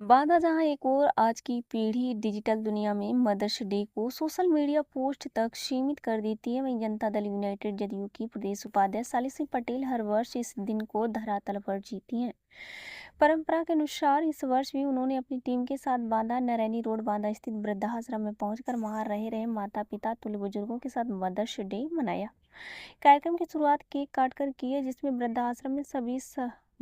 बाधा जहां एक और आज की पीढ़ी डिजिटल दुनिया में मदर्स डे को सोशल मीडिया पोस्ट तक सीमित कर देती है, वहीं जनता दल यूनाइटेड जदयू की प्रदेश उपाध्यक्ष साली सिंह पटेल हर वर्ष इस दिन को धरातल पर जीती हैं। परंपरा के अनुसार इस वर्ष भी उन्होंने अपनी टीम के साथ बांदा नरैनी रोड बांदा स्थित वृद्धाश्रम में पहुंचकर वहां रहे माता पिता तुल्य बुजुर्गों के साथ मदर्स डे मनाया। कार्यक्रम की शुरुआत केक काटकर की है, जिसमें वृद्धाश्रम में सभी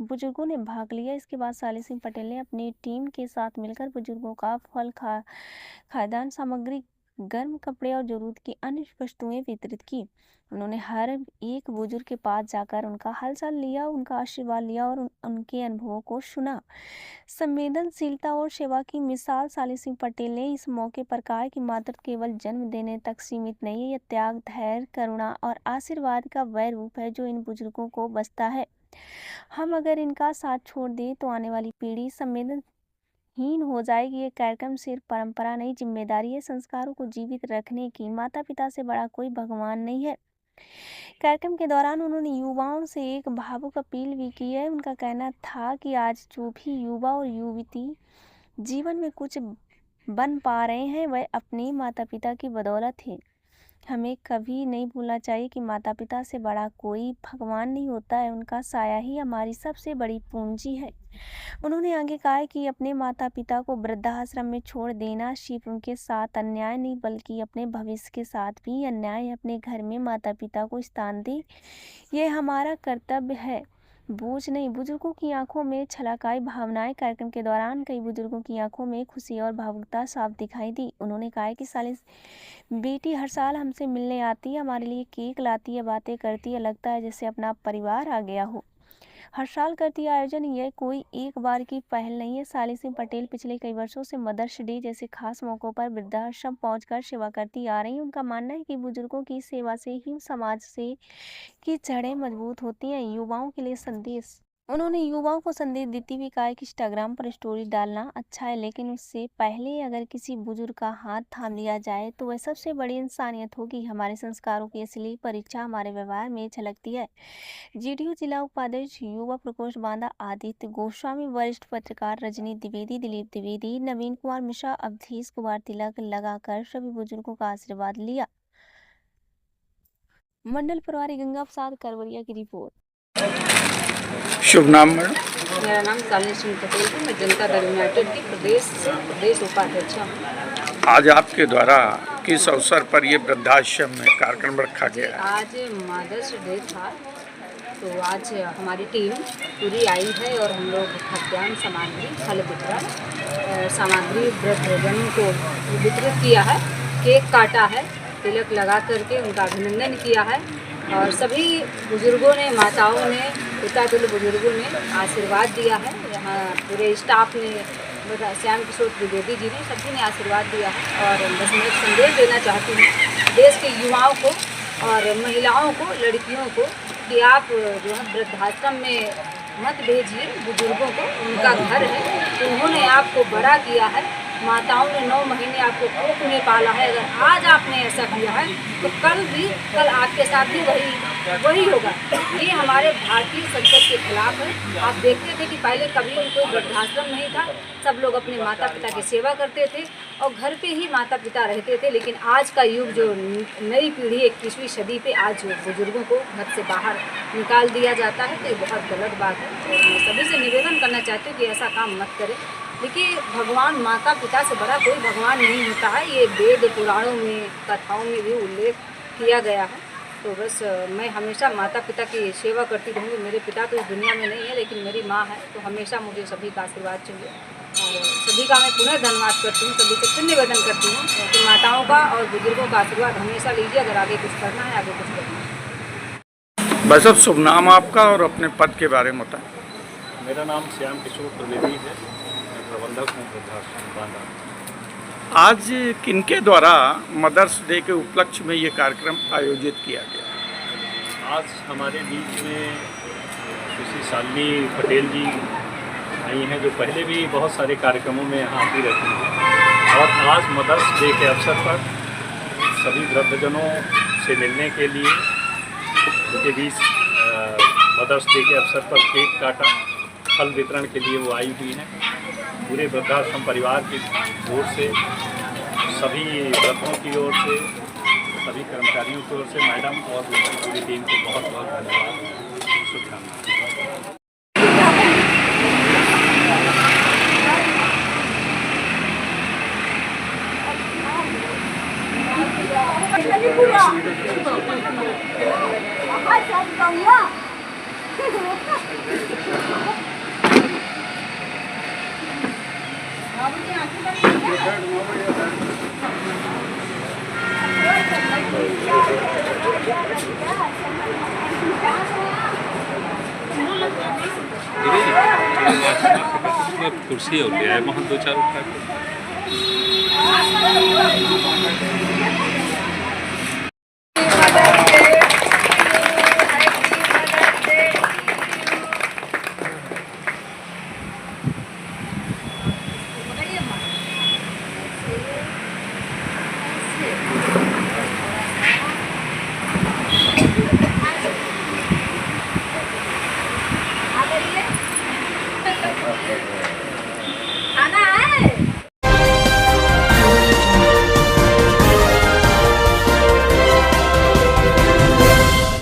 बुजुर्गों ने भाग लिया। इसके बाद साली सिंह पटेल ने अपनी टीम के साथ मिलकर बुजुर्गों का फल खाद्यान्न सामग्री, गर्म कपड़े और जरूरत की अन्य वस्तुएं वितरित की। उन्होंने हर एक बुजुर्ग के पास जाकर उनका हालचाल लिया, उनका आशीर्वाद लिया और उनके अनुभवों को सुना। संवेदनशीलता और सेवा की मिसाल साली सिंह पटेल ने इस मौके पर कहा कि मातृत्व केवल जन्म देने तक सीमित नहीं है, यह त्याग, धैर्य, करुणा और आशीर्वाद का वह रूप है जो इन बुजुर्गों को बसता है। हम अगर इनका साथ छोड़ दें तो आने वाली पीढ़ी संवेदनहीन हो जाएगी। ये कार्यक्रम सिर्फ परंपरा नहीं, जिम्मेदारी है। संस्कारों को जीवित रखने की माता पिता से बड़ा कोई भगवान नहीं है। कार्यक्रम के दौरान उन्होंने युवाओं से एक भावुक अपील भी की है। उनका कहना था कि आज जो भी युवा और युवती जीवन में कुछ बन पा रहे हैं, वह अपने माता पिता की बदौलत है। हमें कभी नहीं भूलना चाहिए कि माता पिता से बड़ा कोई भगवान नहीं होता है, उनका साया ही हमारी सबसे बड़ी पूंजी है। उन्होंने आगे कहा है कि अपने माता पिता को वृद्धाश्रम में छोड़ देना सिर्फ उनके साथ अन्याय नहीं, बल्कि अपने भविष्य के साथ भी अन्याय है। अपने घर में माता पिता को स्थान दें, यह हमारा कर्तव्य है, बोझ नहीं। बुजुर्गों की आंखों में छलकाई भावनाएं। कार्यक्रम के दौरान कई बुजुर्गों की आंखों में खुशी और भावुकता साफ दिखाई दी। उन्होंने कहा कि साली बेटी हर साल हमसे मिलने आती है, हमारे लिए केक लाती है, बातें करती है, लगता है जैसे अपना परिवार आ गया हो। हर साल करती है आयोजन, यह कोई एक बार की पहल नहीं है। साली सिंह पटेल पिछले कई वर्षों से मदर्स डे जैसे खास मौकों पर वृद्धाश्रम पहुंचकर सेवा करती आ रही हैं। उनका मानना है कि बुजुर्गों की सेवा से ही समाज से की जड़ें मजबूत होती हैं। युवाओं के लिए संदेश, उन्होंने युवाओं को संदेश देती हुई कहा कि इंस्टाग्राम पर स्टोरी डालना अच्छा है, लेकिन उससे पहले अगर किसी बुजुर्ग का हाथ थाम लिया जाए तो वह सबसे बड़ी इंसानियत होगी। हमारे संस्कारों की असली परीक्षा हमारे व्यवहार में झलकती है। जेडीयू जिला उपाध्यक्ष युवा प्रकोष्ठ बांदा आदित्य गोस्वामी, वरिष्ठ पत्रकार रजनी द्विवेदी, दिलीप द्विवेदी, नवीन कुमार मिश्रा, अवधेश कुमार तिलक लगाकर सभी बुजुर्गों का आशीर्वाद लिया। मंडल प्रभारी गंगा प्रसाद करवरिया की रिपोर्ट। शुभ नाम मैडम? मेरा नाम साली सिंह पटेल है। मैं जनता दल यूनाइटेड की प्रदेश उपाध्यक्ष हूँ। आज आपके द्वारा किस अवसर पर ये वृद्धाश्रम में कार्यक्रम रखा गया है? आज मदर्स डे था, तो आज हमारी टीम पूरी आई है और हम लोग खाद्यान्न सामग्री, फल वितरण सामग्री वृद्धजनों को वितरित किया है, केक काटा है, तिलक लगा करके उनका अभिनंदन किया है और सभी बुजुर्गों ने, माताओं ने, पिता तुल्य बुजुर्गों ने आशीर्वाद दिया है। यहाँ पूरे स्टाफ ने, श्याम किशोर द्विवेदी जी ने, सभी ने आशीर्वाद दिया है। और बस मैं एक संदेश देना चाहती हूँ देश के युवाओं को और महिलाओं को, लड़कियों को, कि आप जो है वृद्धाश्रम में मत भेजिए बुजुर्गों को। उनका घर है, उन्होंने आपको बड़ा किया है, माताओं ने 9 महीने आपको कोख में पाला है। अगर आज आपने ऐसा किया है तो कल आपके साथ भी वही होगा। ये हमारे भारतीय संसद के खिलाफ है। आप देखते थे कि पहले कभी कोई वृद्धाश्रम नहीं था, सब लोग अपने माता पिता की सेवा करते थे और घर पे ही माता पिता रहते थे। लेकिन आज का युग, जो नई पीढ़ी 21वीं सदी पे आज बुजुर्गों को घर से बाहर निकाल दिया जाता है, तो ये बहुत गलत बात है। तो मैं सभी से निवेदन करना चाहती हूँ कि ऐसा काम मत करें। देखिए, भगवान माता पिता से बड़ा कोई भगवान नहीं होता है, ये वेद पुराणों में, कथाओं में भी उल्लेख किया गया है। तो बस मैं हमेशा माता पिता की सेवा करती रहूँगी। मेरे पिता तो इस दुनिया में नहीं है, लेकिन मेरी माँ है, तो हमेशा मुझे सभी का आशीर्वाद चाहिए और सभी का मैं पुनः धन्यवाद करती हूँ। सभी से फिर निवेदन करती हूँ कि माताओं का और बुजुर्गों का आशीर्वाद हमेशा लीजिए। अगर आगे कुछ करना है, आगे कुछ करना है। बस अब शुभ नाम आपका और अपने पद के बारे में बताएं। मेरा नाम श्याम किशोर द्विवेदी है, मैं प्रबंधक हूँ वृद्धाश्रम बांदा। आज किनके द्वारा मदर्स डे के उपलक्ष्य में ये कार्यक्रम आयोजित किया गया? आज हमारे बीच में सुश्री शालिनी पटेल जी आई हैं, जो पहले भी बहुत सारे कार्यक्रमों में यहाँ आती रहती हैं और आज मदर्स डे के अवसर पर सभी वृद्धजनों से मिलने के लिए उनके बीच मदर्स डे के अवसर पर केक काटा, फल वितरण के लिए वो आई हुई हैं पूरे वृद्धाश्रम परिवार की ओर से, सभी वृद्धों की ओर से, सभी कर्मचारियों की ओर से मैडम और उनकी पूरी टीम को बहुत बहुत धन्यवाद, शुभकामनाएं। कुर्सी हो गया है वहाँ दो चार उठा के।